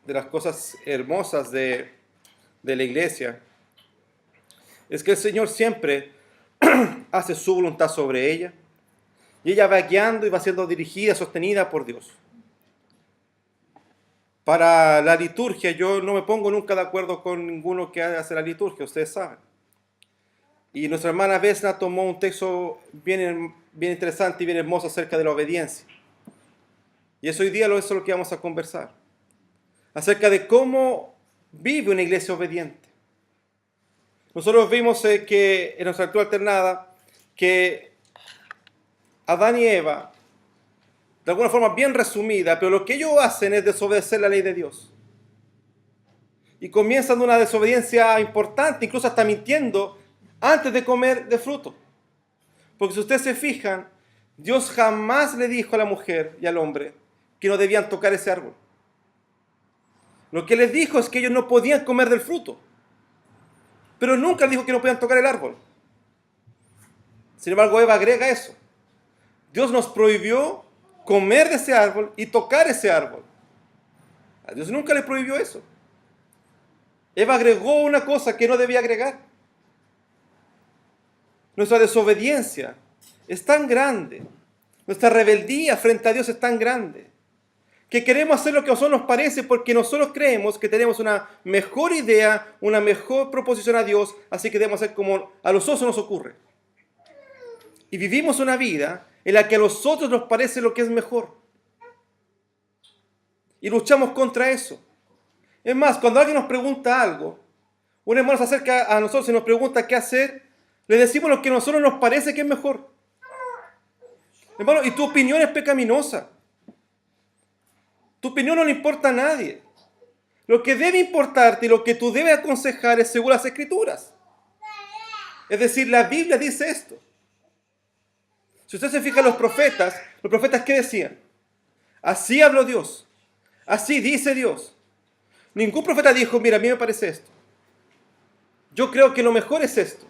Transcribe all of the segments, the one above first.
De las cosas hermosas de la iglesia es que el Señor siempre hace su voluntad sobre ella y ella va guiando y va siendo dirigida, sostenida por Dios. Para la liturgia, yo no me pongo nunca de acuerdo con ninguno que hace la liturgia, ustedes saben. Y nuestra hermana Vesna tomó un texto bien interesante y bien hermoso acerca de la obediencia. Y eso hoy día eso es lo que vamos a conversar. Acerca de cómo vive una iglesia obediente. Nosotros vimos que en nuestra lectura alternada, que Adán y Eva, de alguna forma bien resumida, pero lo que ellos hacen es desobedecer la ley de Dios. Y comienzan una desobediencia importante, incluso hasta mintiendo, antes de comer de fruto. Porque si ustedes se fijan, Dios jamás le dijo a la mujer y al hombre que no debían tocar ese árbol. Lo que les dijo es que ellos no podían comer del fruto. Pero nunca les dijo que no podían tocar el árbol. Sin embargo, Eva agrega eso. Dios nos prohibió comer de ese árbol y tocar ese árbol. A Dios nunca le prohibió eso. Eva agregó una cosa que no debía agregar. Nuestra desobediencia es tan grande, nuestra rebeldía frente a Dios es tan grande, que queremos hacer lo que a nosotros nos parece porque nosotros creemos que tenemos una mejor idea, una mejor proposición a Dios, así que debemos hacer como a los otros nos ocurre. Y vivimos una vida en la que a nosotros nos parece lo que es mejor. Y luchamos contra eso. Es más, cuando alguien nos pregunta algo, un hermano se acerca a nosotros y nos pregunta qué hacer, le decimos lo que a nosotros nos parece que es mejor. Hermano, y tu opinión es pecaminosa. Tu opinión no le importa a nadie. Lo que debe importarte y lo que tú debes aconsejar es según las Escrituras. Es decir, la Biblia dice esto. Si usted se fija en los profetas ¿qué decían? Así habló Dios. Así dice Dios. Ningún profeta dijo, mira, a mí me parece esto. Yo creo que lo mejor es esto.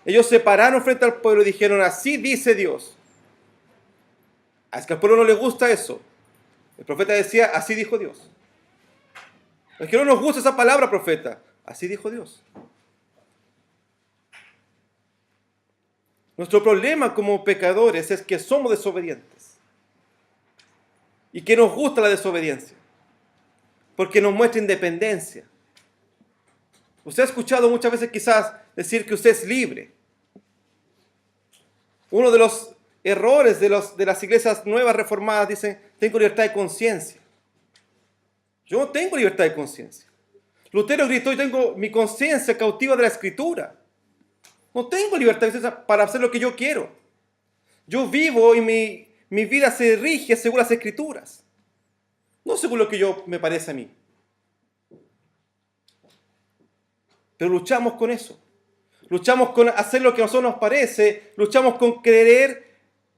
Ellos se pararon frente al pueblo y dijeron, así dice Dios. Es que al pueblo no le gusta eso. El profeta decía, así dijo Dios. Es que no nos gusta esa palabra, profeta. Así dijo Dios. Nuestro problema como pecadores es que somos desobedientes. Y que nos gusta la desobediencia. Porque nos muestra independencia. Usted ha escuchado muchas veces quizás decir que usted es libre. Uno de los errores de las iglesias nuevas reformadas dicen, tengo libertad de conciencia. Yo no tengo libertad de conciencia. Lutero gritó, yo tengo mi conciencia cautiva de la Escritura. No tengo libertad de conciencia para hacer lo que yo quiero. Yo vivo y mi vida se rige según las Escrituras. No según lo que me parece a mí. Pero luchamos con eso. Luchamos con hacer lo que a nosotros nos parece. Luchamos con creer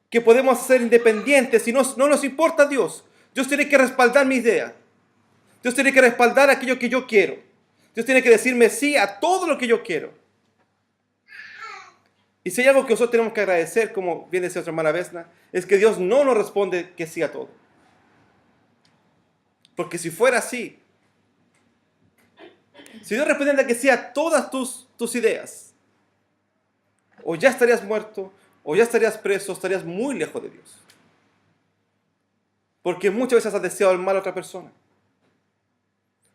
que podemos ser independientes y no nos importa Dios. Dios tiene que respaldar mi idea. Dios tiene que respaldar aquello que yo quiero. Dios tiene que decirme sí a todo lo que yo quiero. Y si hay algo que nosotros tenemos que agradecer, como bien decía nuestra hermana Vesna, es que Dios no nos responde que sí a todo. Porque si fuera así, si Dios respondiera que sí a todas tus ideas, o ya estarías muerto, o ya estarías preso, estarías muy lejos de Dios. Porque muchas veces has deseado el mal a otra persona.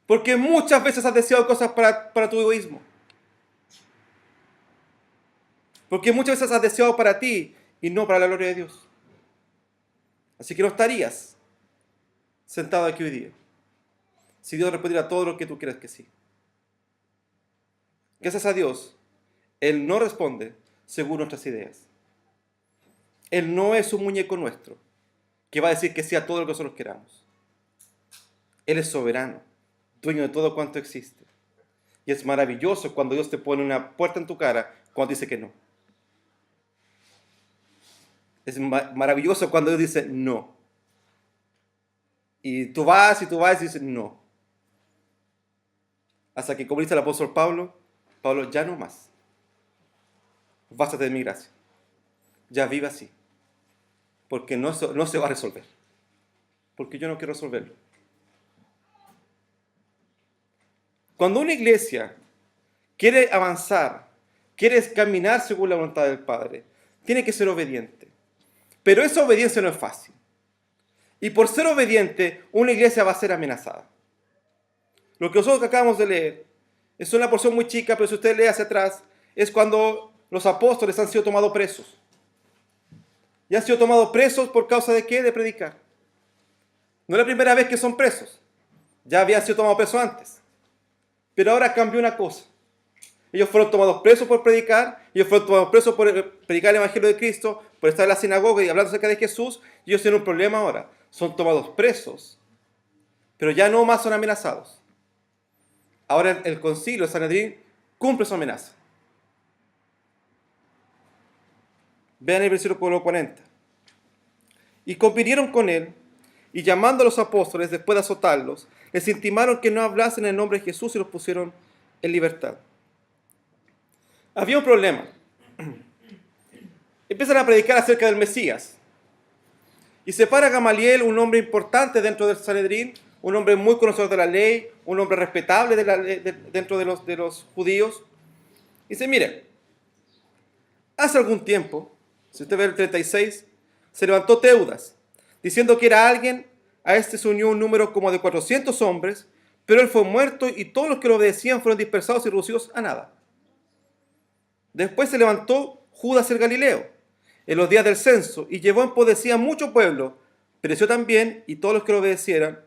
Porque muchas veces has deseado cosas para tu egoísmo. Porque muchas veces has deseado para ti y no para la gloria de Dios. Así que no estarías sentado aquí hoy día si Dios respondiera todo lo que tú crees que sí. Gracias a Dios, Él no responde según nuestras ideas. Él no es un muñeco nuestro que va a decir que sí a todo lo que nosotros queramos. Él es soberano, dueño de todo cuanto existe. Y es maravilloso cuando Dios te pone una puerta en tu cara cuando dice que no. Es maravilloso cuando Dios dice no. Y tú vas y dices no. Hasta que, como dice el apóstol Pablo, ya no más. Bástate de mi gracia. Ya vive así. Porque no se va a resolver. Porque yo no quiero resolverlo. Cuando una iglesia quiere avanzar, quiere caminar según la voluntad del Padre, tiene que ser obediente. Pero esa obediencia no es fácil. Y por ser obediente, una iglesia va a ser amenazada. Lo que nosotros acabamos de leer es una porción muy chica, pero si usted lee hacia atrás, es cuando los apóstoles han sido tomados presos. Y han sido tomados presos por causa de ¿qué? De predicar. No es la primera vez que son presos. Ya habían sido tomados presos antes. Pero ahora cambió una cosa. Ellos fueron tomados presos por predicar, ellos fueron tomados presos por predicar el Evangelio de Cristo, por estar en la sinagoga y hablando acerca de Jesús, y ellos tienen un problema ahora. Son tomados presos, pero ya no más son amenazados. Ahora el concilio, el Sanedrín, cumple su amenaza. Vean el versículo 40. Y convinieron con él, y llamando a los apóstoles, después de azotarlos, les intimaron que no hablasen en el nombre de Jesús y los pusieron en libertad. Había un problema. Empiezan a predicar acerca del Mesías. Y se para Gamaliel, un hombre importante dentro del Sanedrín, un hombre muy conocedor de la ley, un hombre respetable dentro de los judíos. Y dice, mire, hace algún tiempo, si usted ve el 36, se levantó Teudas, diciendo que era alguien, a este se unió un número como de 400 hombres, pero él fue muerto y todos los que lo obedecían fueron dispersados y reducidos a nada. Después se levantó Judas el Galileo, en los días del censo, y llevó en posesía mucho pueblo, pereció también, y todos los que lo obedecieran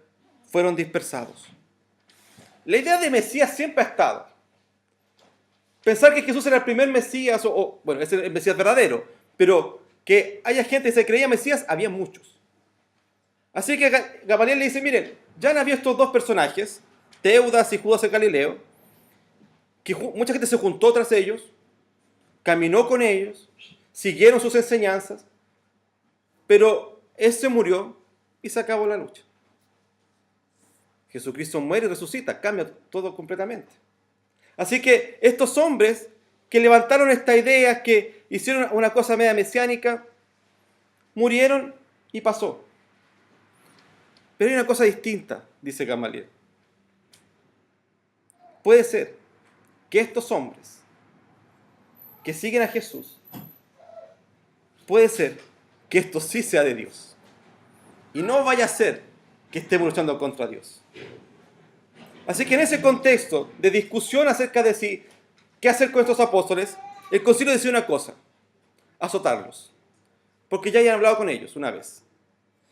fueron dispersados. La idea de Mesías siempre ha estado. Pensar que Jesús era el primer Mesías, bueno, es el Mesías verdadero, pero que haya gente que se creía Mesías, había muchos. Así que Gamaliel le dice, miren, ya han habido estos dos personajes, Teudas y Judas el Galileo, que mucha gente se juntó tras ellos, caminó con ellos, siguieron sus enseñanzas, pero ese murió y se acabó la lucha. Jesucristo muere y resucita, cambia todo completamente. Así que estos hombres que levantaron esta idea, que hicieron una cosa media mesiánica, murieron y pasó. Pero hay una cosa distinta, dice Gamaliel. Puede ser que estos hombres que siguen a Jesús, puede ser que esto sí sea de Dios. Y no vaya a ser que estemos luchando contra Dios. Así que en ese contexto de discusión acerca de si qué hacer con estos apóstoles, el concilio decide una cosa: azotarlos. Porque ya hayan hablado con ellos una vez.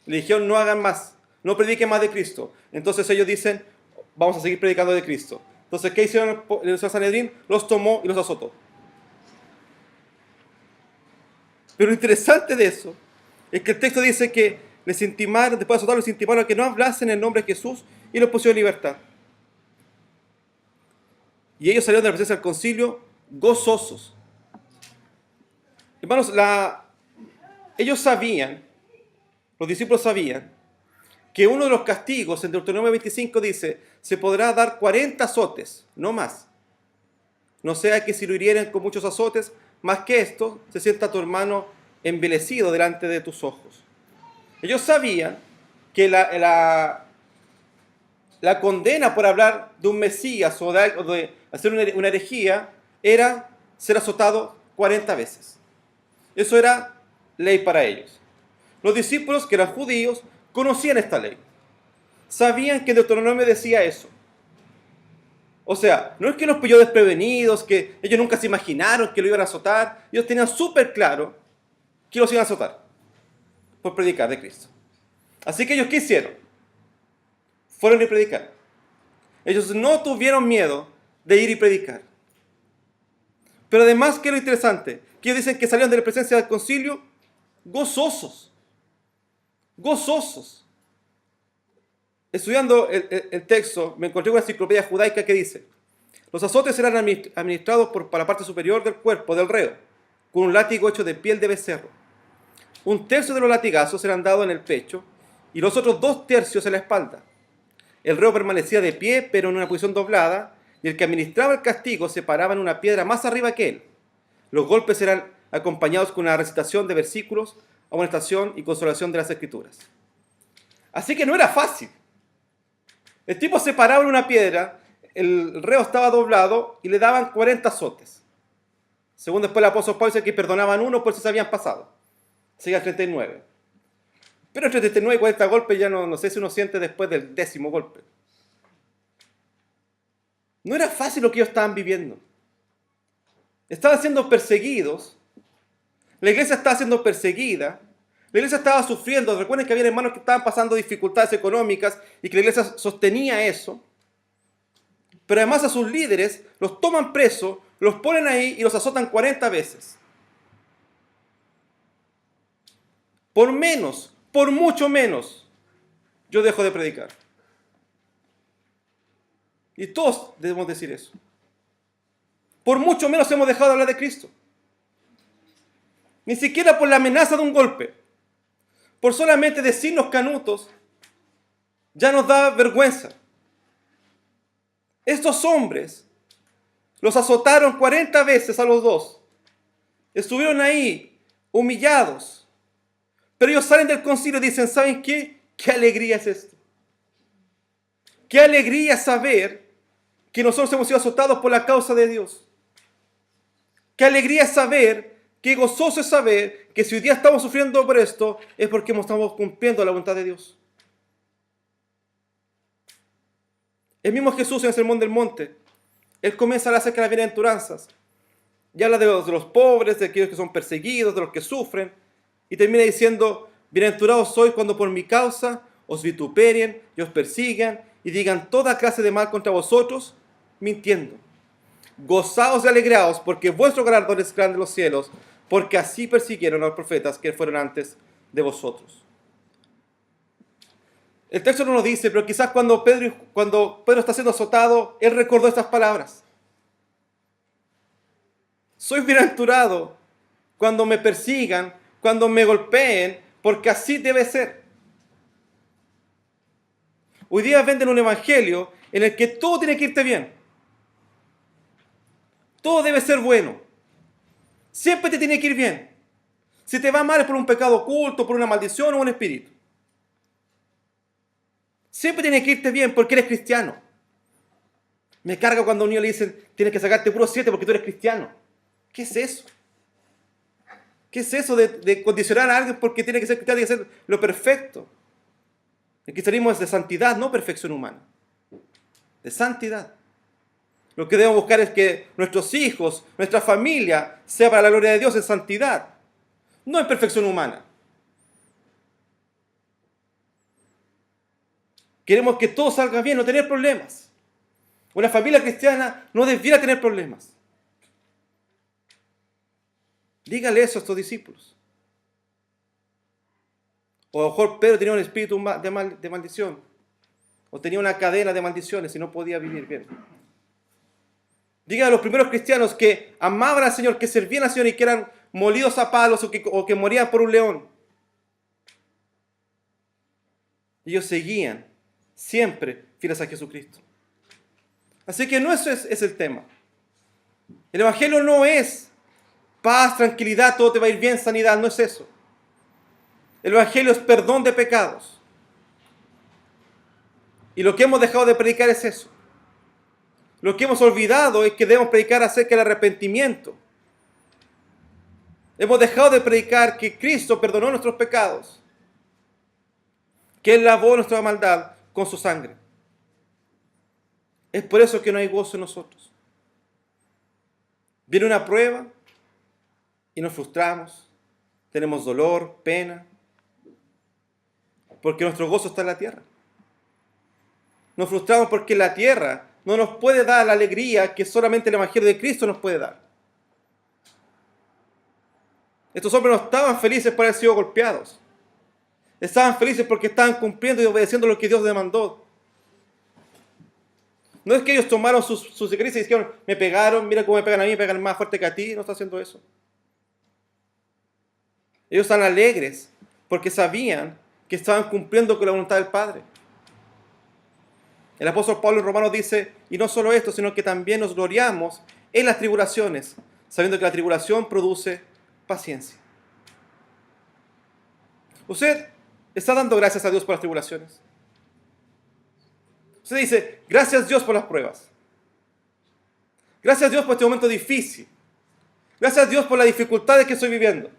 Le dijeron, no hagan más, no prediquen más de Cristo. Entonces ellos dicen, vamos a seguir predicando de Cristo. Entonces, ¿qué hicieron el Sanedrín? Los tomó y los azotó. Pero lo interesante de eso es que el texto dice que les intimaron, después de azotarlos, les intimaron a que no hablasen en el nombre de Jesús y los pusieron en libertad. Y ellos salieron de la presencia del concilio gozosos. Hermanos, ellos sabían, los discípulos sabían, que uno de los castigos en Deuteronomio 25 dice, se podrá dar 40 azotes, no más. No sea que si lo hirieren con muchos azotes, más que esto, se sienta tu hermano envilecido delante de tus ojos. Ellos sabían que la condena por hablar de un Mesías o de hacer una herejía era ser azotado 40 veces. Eso era ley para ellos. Los discípulos, que eran judíos, conocían esta ley. Sabían que Deuteronomio decía eso. O sea, no es que los pilló desprevenidos, que ellos nunca se imaginaron que lo iban a azotar. Ellos tenían súper claro que los iban a azotar por predicar de Cristo. Así que ellos, ¿qué hicieron? Fueron y predicaron. Ellos no tuvieron miedo de ir y predicar. Pero además, ¿qué es lo interesante? Que ellos dicen que salieron de la presencia del concilio gozosos. Gozosos. Estudiando el texto, me encontré con una enciclopedia judaica que dice: los azotes eran administrados por la parte superior del cuerpo del reo, con un látigo hecho de piel de becerro. Un tercio de los latigazos eran dados en el pecho y los otros 2 tercios en la espalda. El reo permanecía de pie, pero en una posición doblada, y el que administraba el castigo se paraba en una piedra más arriba que él. Los golpes eran acompañados con una recitación de versículos, amonestación y consolación de las Escrituras. Así que no era fácil. El tipo se paraba en una piedra, el reo estaba doblado y le daban 40 azotes. Según después el apóstol Pablo dice que perdonaban uno por si se habían pasado. Sigue al 39. Pero entre 39 y 40 golpes ya no sé si uno siente después del 10º golpe. No era fácil lo que ellos estaban viviendo. Estaban siendo perseguidos. La iglesia estaba siendo perseguida. La iglesia estaba sufriendo. Recuerden que había hermanos que estaban pasando dificultades económicas y que la iglesia sostenía eso. Pero además a sus líderes los toman presos, los ponen ahí y los azotan 40 veces. Por menos, por mucho menos, yo dejo de predicar. Y todos debemos decir eso. Por mucho menos hemos dejado de hablar de Cristo. Ni siquiera por la amenaza de un golpe. Por solamente decirnos canutos, ya nos da vergüenza. Estos hombres los azotaron 40 veces a los dos. Estuvieron ahí, humillados. Pero ellos salen del concilio y dicen: ¿saben qué? ¿Qué alegría es esto? Qué alegría saber que nosotros hemos sido azotados por la causa de Dios. Qué alegría es saber, qué gozoso es saber que si hoy día estamos sufriendo por esto, es porque estamos cumpliendo la voluntad de Dios. El mismo Jesús en el Sermón del Monte, Él comienza a hablar acerca de las bienaventuranzas. Y habla de los pobres, de aquellos que son perseguidos, de los que sufren. Y termina diciendo: bienaventurados sois cuando por mi causa os vituperien y os persigan y digan toda clase de mal contra vosotros, mintiendo. Gozaos y alegraos, porque vuestro galardón es grande en los cielos, porque así persiguieron a los profetas que fueron antes de vosotros. El texto no nos dice, pero quizás cuando Pedro está siendo azotado, él recordó estas palabras. Soy bienaventurado cuando me persigan, cuando me golpeen, porque así debe ser. Hoy día venden un evangelio en el que todo tiene que irte bien. Todo debe ser bueno. Siempre te tiene que ir bien. Si te va mal es por un pecado oculto, por una maldición o un espíritu. Siempre tiene que irte bien porque eres cristiano. Me carga cuando a un niño le dicen: tienes que sacarte puro 7 porque tú eres cristiano. ¿Qué es eso? ¿Qué es eso de condicionar a alguien porque tiene que ser cristiano y hacer lo perfecto? El cristianismo es de santidad, no perfección humana. De santidad. Lo que debemos buscar es que nuestros hijos, nuestra familia, sea para la gloria de Dios en santidad, no en perfección humana. Queremos que todo salga bien, no tener problemas. Una familia cristiana no debiera tener problemas. Dígale eso a estos discípulos. O a lo mejor Pedro tenía un espíritu de maldición. O tenía una cadena de maldiciones y no podía vivir bien. Diga a los primeros cristianos que amaban al Señor, que servían al Señor y que eran molidos a palos o que morían por un león. Ellos seguían siempre fieles a Jesucristo. Así que no eso es el tema. El Evangelio no es paz, tranquilidad, todo te va a ir bien, sanidad, no es eso. El Evangelio es perdón de pecados. Y lo que hemos dejado de predicar es eso. Lo que hemos olvidado es que debemos predicar acerca del arrepentimiento. Hemos dejado de predicar que Cristo perdonó nuestros pecados, que Él lavó nuestra maldad con su sangre. Es por eso que no hay gozo en nosotros. Viene una prueba y nos frustramos, tenemos dolor, pena, porque nuestro gozo está en la tierra. Nos frustramos porque la tierra no nos puede dar la alegría que solamente el Evangelio de Cristo nos puede dar. Estos hombres no estaban felices por haber sido golpeados. Estaban felices porque estaban cumpliendo y obedeciendo lo que Dios demandó. No es que ellos tomaron sus cicatrices y dijeron, me pegaron, mira cómo me pegan a mí, me pegan más fuerte que a ti. No está haciendo eso. Ellos están alegres porque sabían que estaban cumpliendo con la voluntad del Padre. El apóstol Pablo en Romanos dice, y no solo esto, sino que también nos gloriamos en las tribulaciones, sabiendo que la tribulación produce paciencia. ¿Usted está dando gracias a Dios por las tribulaciones? Usted dice, gracias Dios por las pruebas. Gracias Dios por este momento difícil. Gracias Dios por las dificultades que estoy viviendo.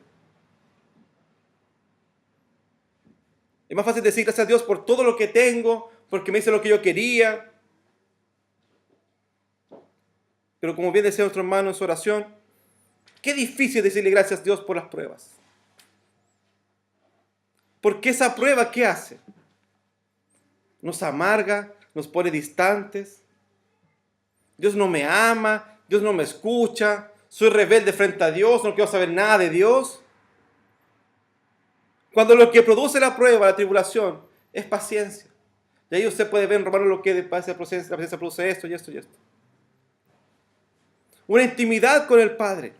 Es más fácil decir gracias a Dios por todo lo que tengo, porque me hice lo que yo quería. Pero como bien decía nuestro hermano en su oración, qué difícil decirle gracias a Dios por las pruebas. Porque esa prueba, ¿qué hace? Nos amarga, nos pone distantes. Dios no me ama, Dios no me escucha, soy rebelde frente a Dios, no quiero saber nada de Dios. Cuando lo que produce la prueba, la tribulación, es paciencia. Y ahí usted puede ver en Romanos lo que la paciencia produce esto y esto y esto. Una intimidad con el Padre.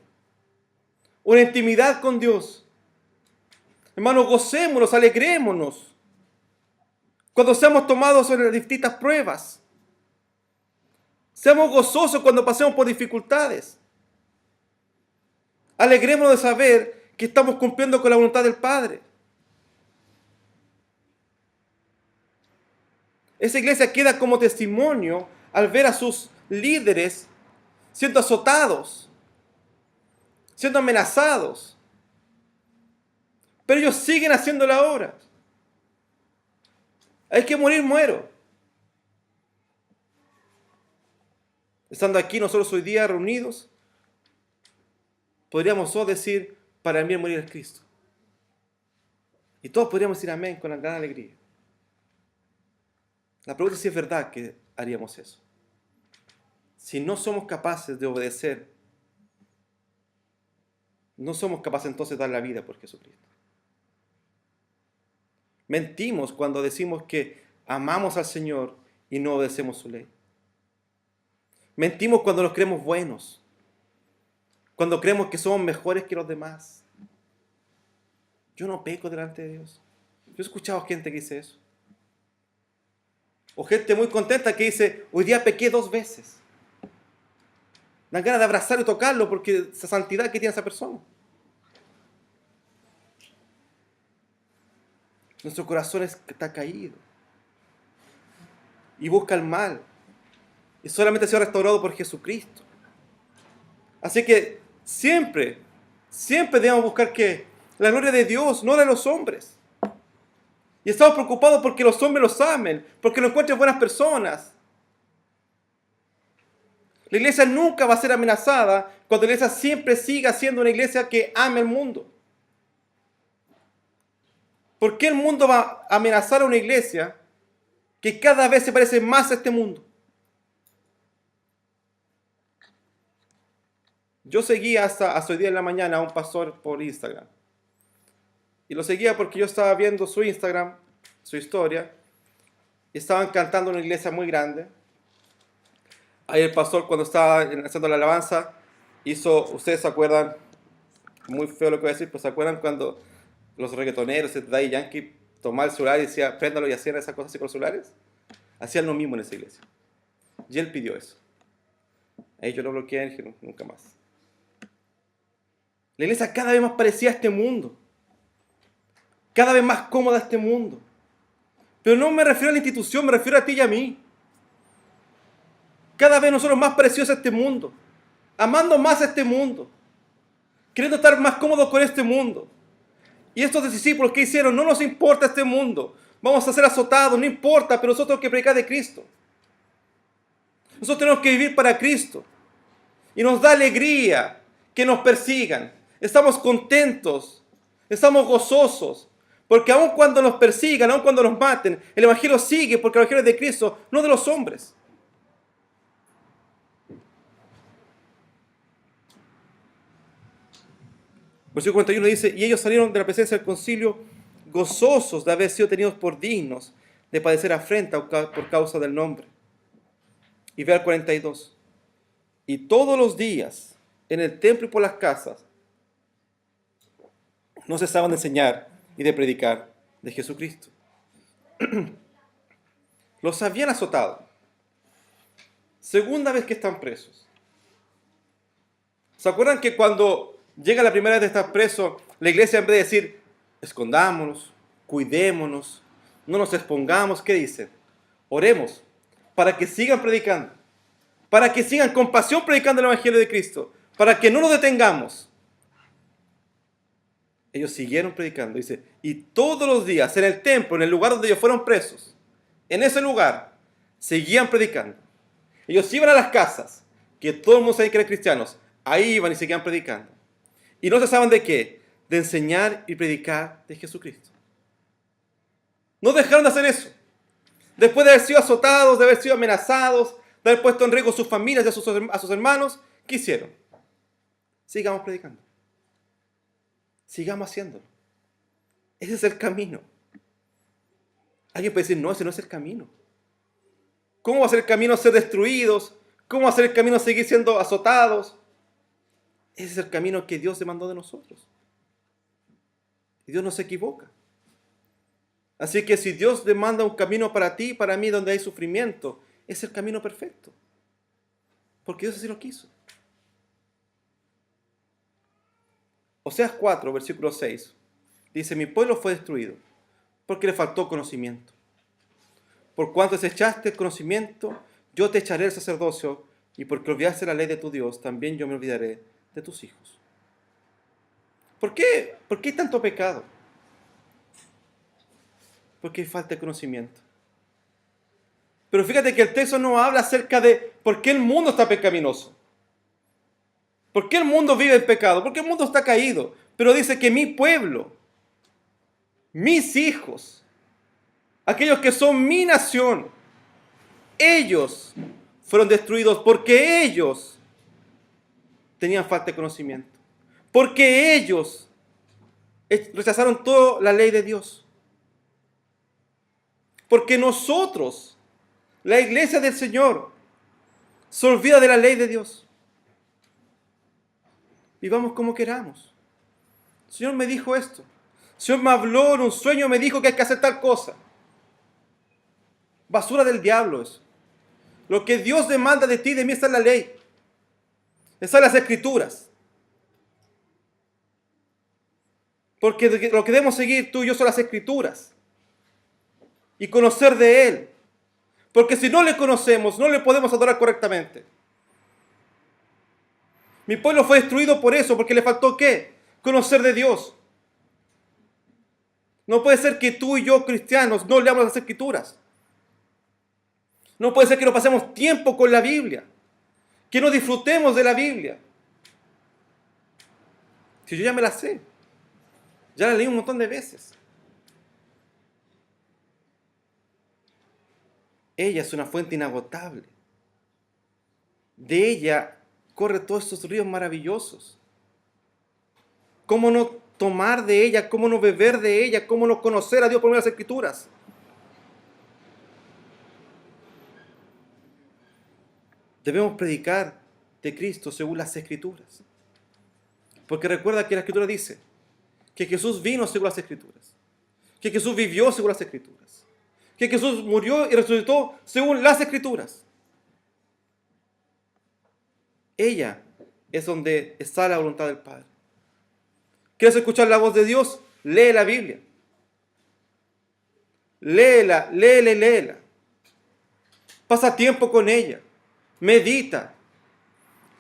Una intimidad con Dios. Hermanos, gocémonos, alegrémonos. Cuando seamos tomados en las distintas pruebas. Seamos gozosos cuando pasemos por dificultades. Alegrémonos de saber que estamos cumpliendo con la voluntad del Padre. Esa iglesia queda como testimonio al ver a sus líderes siendo azotados, siendo amenazados. Pero ellos siguen haciendo la obra. Hay que morir, muero. Estando aquí nosotros hoy día reunidos, podríamos todos decir, para mí el morir es Cristo. Y todos podríamos decir amén con gran alegría. La pregunta es si es verdad que haríamos eso. Si no somos capaces de obedecer, no somos capaces entonces de dar la vida por Jesucristo. Mentimos cuando decimos que amamos al Señor y no obedecemos su ley. Mentimos cuando nos creemos buenos, cuando creemos que somos mejores que los demás. Yo no peco delante de Dios. Yo he escuchado gente que dice eso. O gente muy contenta que dice, hoy día pequé 2 veces. Dan ganas de abrazarlo y tocarlo porque esa santidad que tiene esa persona. Nuestro corazón está caído. Y busca el mal. Y solamente ha sido restaurado por Jesucristo. Así que siempre debemos buscar que la gloria de Dios, no de los hombres. Y estamos preocupados porque los hombres los amen, porque los encuentren buenas personas. La iglesia nunca va a ser amenazada cuando la iglesia siempre siga siendo una iglesia que ame al mundo. ¿Por qué el mundo va a amenazar a una iglesia que cada vez se parece más a este mundo? Yo seguía hasta hoy día en la mañana a un pastor por Instagram. Y lo seguía porque yo estaba viendo su Instagram, su historia, y estaban cantando en una iglesia muy grande. Ahí el pastor, cuando estaba haciendo la alabanza, ustedes se acuerdan, muy feo lo que voy a decir, pero se acuerdan cuando los reggaetoneros, el Daddy Yankee, tomaban el celular y decía, préndalo y hacían esas cosas así con los celulares. Hacían lo mismo en esa iglesia. Y él pidió eso. Ahí yo lo bloqueé y dije, nunca más. La iglesia cada vez más parecía a este mundo. Cada vez más cómoda a este mundo. Pero no me refiero a la institución, me refiero a ti y a mí. Cada vez nosotros más parecidos a este mundo. Amando más a este mundo. Queriendo estar más cómodos con este mundo. Y estos discípulos, ¿qué hicieron? No nos importa este mundo. Vamos a ser azotados, no importa, pero nosotros tenemos que predicar de Cristo. Nosotros tenemos que vivir para Cristo. Y nos da alegría que nos persigan. Estamos contentos, estamos gozosos. Porque aun cuando nos persigan, aun cuando nos maten, el Evangelio sigue porque el Evangelio es de Cristo, no de los hombres. Versículo 41 dice, y ellos salieron de la presencia del concilio gozosos de haber sido tenidos por dignos de padecer afrenta por causa del nombre. Y ve al 42. Y todos los días, en el templo y por las casas, no cesaban de enseñar y de predicar de Jesucristo. Los habían azotado. Segunda vez que están presos. ¿Se acuerdan que cuando llega la primera vez de estar presos, la iglesia, en vez de decir, escondámonos, cuidémonos, no nos expongamos, ¿qué dice? Oremos para que sigan predicando, para que sigan con pasión predicando el Evangelio de Cristo, para que no nos detengamos? Ellos siguieron predicando, dice, y todos los días en el templo, en el lugar donde ellos fueron presos, en ese lugar, seguían predicando. Ellos iban a las casas, que todo el mundo sabía que eran cristianos, ahí iban y seguían predicando. Y no cesaban de qué, de enseñar y predicar de Jesucristo. No dejaron de hacer eso. Después de haber sido azotados, de haber sido amenazados, de haber puesto en riesgo sus familias y a sus hermanos, ¿qué hicieron? Sigamos predicando. Sigamos haciéndolo. Ese es el camino. Alguien puede decir, no, ese no es el camino. ¿Cómo va a ser el camino a ser destruidos? ¿Cómo va a ser el camino a seguir siendo azotados? Ese es el camino que Dios demandó de nosotros. Y Dios no se equivoca. Así que si Dios demanda un camino para ti y para mí donde hay sufrimiento, es el camino perfecto. Porque Dios así lo quiso. Oseas 4, versículo 6, dice, mi pueblo fue destruido porque le faltó conocimiento. Por cuanto desechaste el conocimiento, yo te echaré el sacerdocio, y porque olvidaste la ley de tu Dios, también yo me olvidaré de tus hijos. ¿Por qué hay tanto pecado? Porque hay falta de conocimiento. Pero fíjate que el texto no habla acerca de por qué el mundo está pecaminoso. ¿Por qué el mundo vive en pecado? ¿Por qué el mundo está caído? Pero dice que mi pueblo, mis hijos, aquellos que son mi nación, ellos fueron destruidos porque ellos tenían falta de conocimiento. Porque ellos rechazaron toda la ley de Dios. Porque nosotros, la iglesia del Señor, se olvida de la ley de Dios. Vivamos como queramos. El Señor me dijo esto. El Señor me habló en un sueño, me dijo que hay que hacer tal cosa. Basura del diablo eso. Lo que Dios demanda de ti y de mí está en la ley. Están las escrituras. Porque lo que debemos seguir tú y yo son las escrituras. Y conocer de Él. Porque si no le conocemos, no le podemos adorar correctamente. Mi pueblo fue destruido por eso, porque le faltó ¿qué? Conocer de Dios. No puede ser que tú y yo, cristianos, no leamos las escrituras. No puede ser que no pasemos tiempo con la Biblia. Que no disfrutemos de la Biblia. Si yo ya me la sé. Ya la leí un montón de veces. Ella es una fuente inagotable. De ella corre todos estos ríos maravillosos. ¿Cómo no tomar de ella? ¿Cómo no beber de ella? ¿Cómo no conocer a Dios por medio de las escrituras? Debemos predicar de Cristo según las escrituras. Porque recuerda que la escritura dice que Jesús vino según las escrituras. Que Jesús vivió según las escrituras. Que Jesús murió y resucitó según las escrituras. Ella es donde está la voluntad del Padre. ¿Quieres escuchar la voz de Dios? Lee la Biblia. Léela, léela. Pasa tiempo con ella. Medita.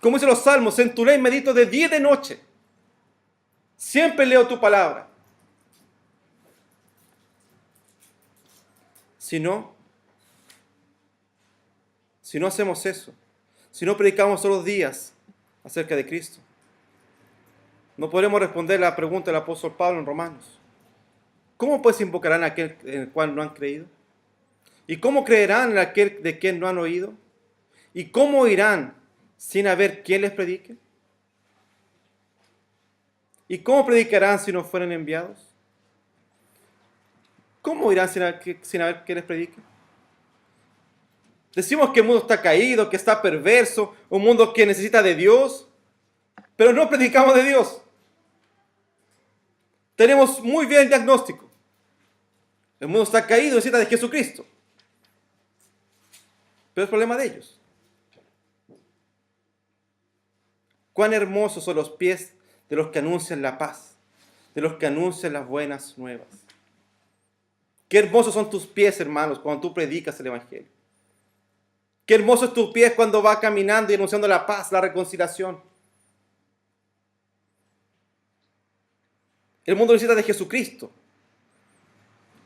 Como dicen los salmos, en tu ley medito de día y de noche. Siempre leo tu palabra. Si no hacemos eso, si no predicamos todos los días acerca de Cristo, no podremos responder la pregunta del apóstol Pablo en Romanos. ¿Cómo pues invocarán a aquel en el cual no han creído? ¿Y cómo creerán en aquel de quien no han oído? ¿Y cómo irán sin haber quien les predique? ¿Y cómo predicarán si no fueren enviados? ¿Cómo irán sin haber que les predique? Decimos que el mundo está caído, que está perverso, un mundo que necesita de Dios, pero no predicamos de Dios. Tenemos muy bien el diagnóstico. El mundo está caído, necesita de Jesucristo. Pero es problema de ellos. Cuán hermosos son los pies de los que anuncian la paz, de los que anuncian las buenas nuevas. Qué hermosos son tus pies, hermanos, cuando tú predicas el Evangelio. Qué hermosos tus pies cuando vas caminando y anunciando la paz, la reconciliación. El mundo necesita de Jesucristo.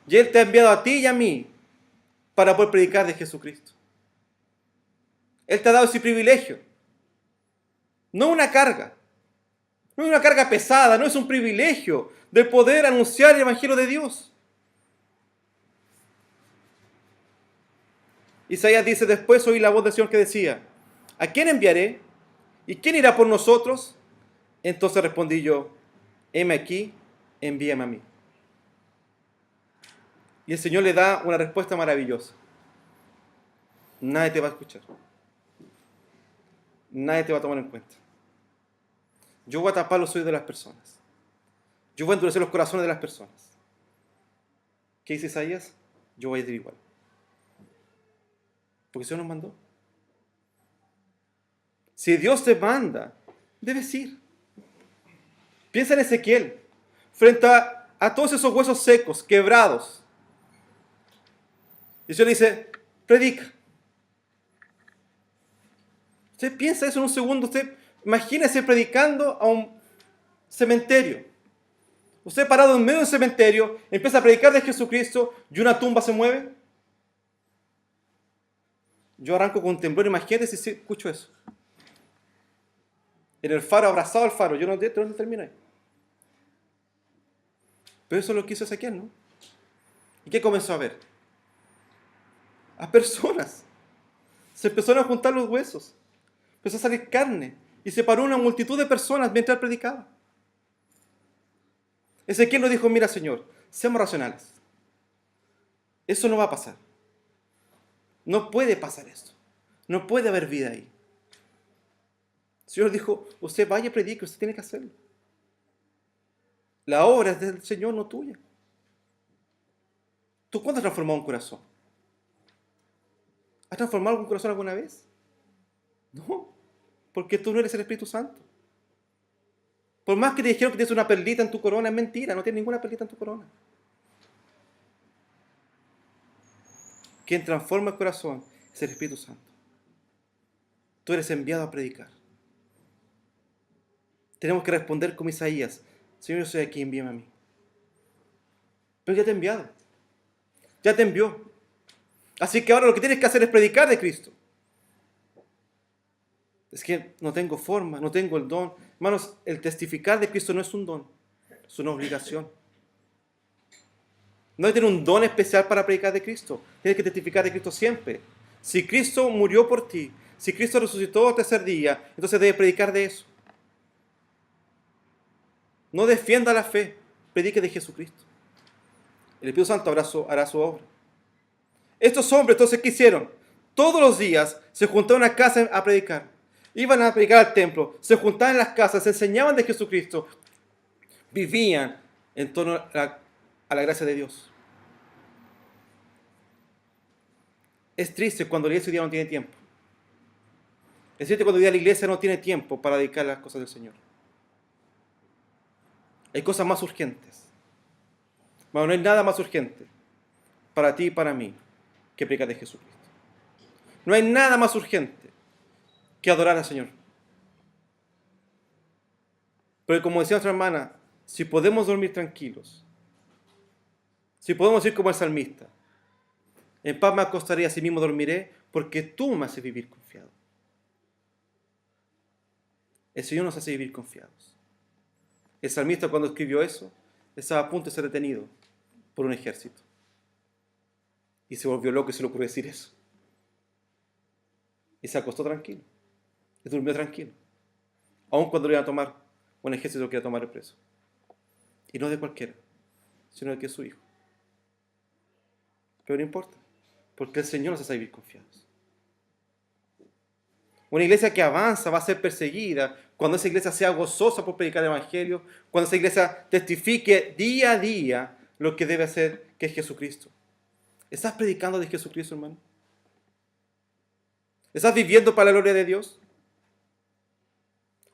Y Él te ha enviado a ti y a mí para poder predicar de Jesucristo. Él te ha dado ese privilegio. No una carga. No es una carga pesada, no es un privilegio de poder anunciar el Evangelio de Dios. Isaías dice, después oí la voz del Señor que decía, ¿a quién enviaré? ¿Y quién irá por nosotros? Entonces respondí yo, heme aquí, envíame a mí. Y el Señor le da una respuesta maravillosa. Nadie te va a escuchar. Nadie te va a tomar en cuenta. Yo voy a tapar los oídos de las personas. Yo voy a endurecer los corazones de las personas. ¿Qué dice Isaías? Yo voy a decir igual. Porque el Señor nos mandó. Si Dios te manda, debes ir. Piensa en Ezequiel. Frente a todos esos huesos secos, quebrados. Y el Señor dice, predica. Usted piensa eso en un segundo. Usted imagínese predicando a un cementerio. Usted parado en medio de un cementerio, empieza a predicar de Jesucristo y una tumba se mueve. Yo arranco con temblor, imagínate si escucho eso. En el faro, abrazado al faro, yo no termino ahí. Pero eso es lo que hizo Ezequiel, ¿no? ¿Y qué comenzó a ver? A personas. Se empezaron a juntar los huesos. Empezó a salir carne. Y se paró una multitud de personas mientras él predicaba. Ezequiel nos dijo, mira Señor, seamos racionales. Eso no va a pasar. No puede pasar esto. No puede haber vida ahí. El Señor dijo, usted vaya y predique, usted tiene que hacerlo. La obra es del Señor, no tuya. ¿Tú cuándo has transformado un corazón? ¿Has transformado algún corazón alguna vez? No, porque tú no eres el Espíritu Santo. Por más que te dijeron que tienes una perlita en tu corona, es mentira, no tienes ninguna perlita en tu corona. Quien transforma el corazón es el Espíritu Santo. Tú eres enviado a predicar. Tenemos que responder como Isaías, Señor, yo soy aquí, envíame a mí. Pero ya te he enviado. Ya te envió. Así que ahora lo que tienes que hacer es predicar de Cristo. Es que no tengo forma, no tengo el don. Hermanos, el testificar de Cristo no es un don, es una obligación. No hay que tener un don especial para predicar de Cristo. Tienes que testificar de Cristo siempre. Si Cristo murió por ti, si Cristo resucitó al tercer día, entonces debes predicar de eso. No defienda la fe, predique de Jesucristo. El Espíritu Santo hará su obra. Estos hombres, entonces, ¿qué hicieron? Todos los días se juntaban a una casa a predicar. Iban a predicar al templo, se juntaban en las casas, se enseñaban de Jesucristo. Vivían en torno a la gracia de Dios. Es triste cuando la iglesia hoy día no tiene tiempo. Es triste cuando hoy día la iglesia no tiene tiempo para dedicar a las cosas del Señor. Hay cosas más urgentes. Bueno, no hay nada más urgente para ti y para mí que predicar de Jesucristo. No hay nada más urgente que adorar al Señor. Pero como decía nuestra hermana, si podemos dormir tranquilos, si podemos ir como el salmista, en paz me acostaré, así mismo dormiré, porque tú me haces vivir confiado. El Señor nos hace vivir confiados. El salmista cuando escribió eso, estaba a punto de ser detenido por un ejército. Y se volvió loco y se le ocurrió decir eso. Y se acostó tranquilo. Y durmió tranquilo. Aun cuando lo iban a tomar, un ejército lo quería tomar preso. Y no de cualquiera, sino de que es su hijo. Pero no importa, porque el Señor nos hace vivir confiados. Una iglesia que avanza va a ser perseguida cuando esa iglesia sea gozosa por predicar el Evangelio, cuando esa iglesia testifique día a día lo que debe hacer, que es Jesucristo. ¿Estás predicando de Jesucristo, hermano? ¿Estás viviendo para la gloria de Dios?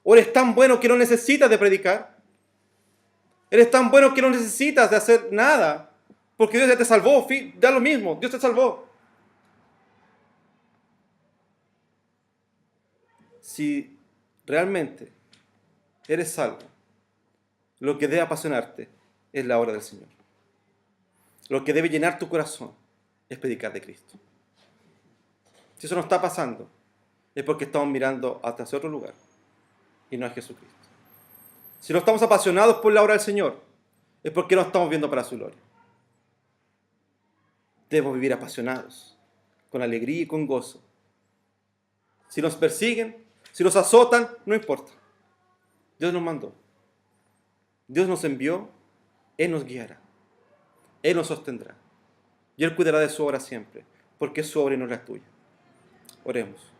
¿O eres tan bueno que no necesitas de predicar? ¿Eres tan bueno que no necesitas de hacer nada? Porque Dios ya te salvó, da lo mismo, Dios te salvó. Si realmente eres salvo, lo que debe apasionarte es la obra del Señor. Lo que debe llenar tu corazón es predicar de Cristo. Si eso no está pasando, es porque estamos mirando hacia otro lugar y no a Jesucristo. Si no estamos apasionados por la obra del Señor, es porque no estamos viendo para su gloria. Debemos vivir apasionados, con alegría y con gozo. Si nos persiguen, si nos azotan, no importa. Dios nos mandó. Dios nos envió, Él nos guiará. Él nos sostendrá. Y Él cuidará de su obra siempre, porque es su obra y no la tuya. Oremos.